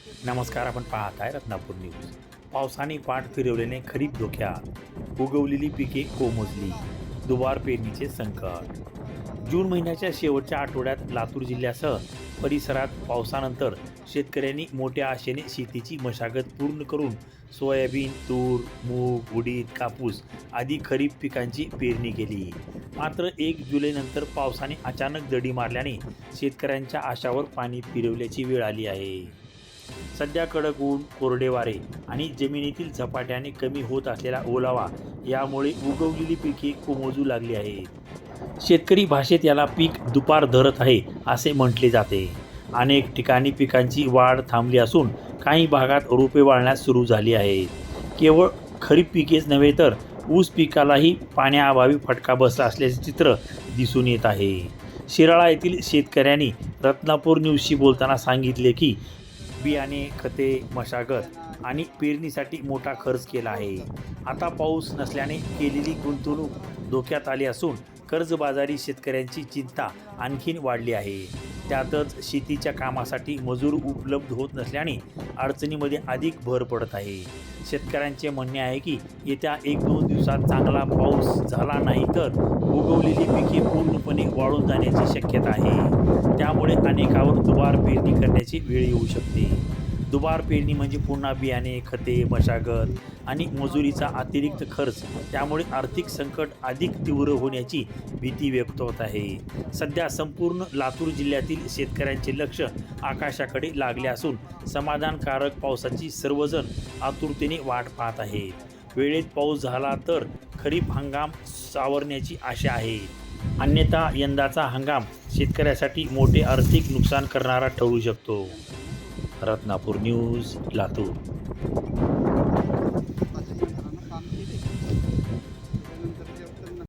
नमस्कार. आपण पाहत आहे रत्नापूर न्यूज. पावसाने पाठ फिरवल्याने खरीप धोक्यात, उगवलेली पिके कोमजली, दुबार पेरणीचे संकट. जून महिन्याच्या शेवटच्या आठवड्यात लातूर जिल्ह्यासह परिसरात पावसानंतर शेतकऱ्यांनी मोठ्या आशेने शेतीची मशागत पूर्ण करून सोयाबीन, तूर, मूग, उडीद, कापूस आदी खरीप पिकांची पेरणी केली. मात्र 1 जुलैनंतर पावसाने अचानक दडी मारल्याने शेतकऱ्यांच्या आशावर पाणी फिरवल्याची वेळ आली आहे. सध्या कडक ऊन, कोरडे वारे आणि जमिनीतील झपाट्याने कमी होत असलेला ओलावा यामुळे उगवलेली पिके कोमेजू लागली आहेत. शेतकरी भाषेत याला पीक दुपार धरत आहे असे म्हटले जाते. अनेक ठिकाणी पिकांची वाढ थांबली असून काही भागात रोपे वाळण्यास सुरू झाली आहेत. केवळ खरीप पिकेच नव्हे तर ऊस पिकालाही पाण्याअभावी फटका बसला असल्याचे चित्र दिसून येत आहे. शिराळा येथील शेतकऱ्यांनी रत्नापूर न्यूजशी बोलताना सांगितले की बियाणे, खते, मशागत आणि पेरणीसाठी मोठा खर्च केला आहे. आता पाऊस नसल्याने केलेली गुंतवणूक धोक्यात आली असून कर्जबाजारी शेतकऱ्यांची चिंता आणखीन वाढली आहे. त्यातच शेतीच्या कामासाठी मजूर उपलब्ध होत नसल्याने अडचणीमध्ये अधिक भर पडत आहे. शेतकऱ्यांचे म्हणणे आहे की येत्या 1-2 दिवसात चांगला पाऊस झाला नाही तर उगवलेली पिके पूर्णपणे वाळून जाण्याची शक्यता आहे. त्यामुळे अनेकावर दुबार पेरणी करण्याची वेळ येऊ शकते. दुबार पेरणी म्हणजे पुन्हा बियाणे, खते, मशागत आणि मजुरीचा अतिरिक्त खर्च. त्यामुळे आर्थिक संकट अधिक तीव्र होण्याची भीती व्यक्त होत आहे. सध्या संपूर्ण लातूर जिल्ह्यातील शेतकऱ्यांचे लक्ष आकाशाकडे लागले असून समाधानकारक पावसाची सर्वजण आतुरतेने वाट पाहत आहेत. वेळेत पाऊस झाला तर खरीप हंगाम सावरण्याची आशा आहे. अन्यथा यंदाचा हंगाम शेतकऱ्यासाठी मोठे आर्थिक नुकसान करणारा ठरू शकतो. रत्नापूर न्यूज, लातूर.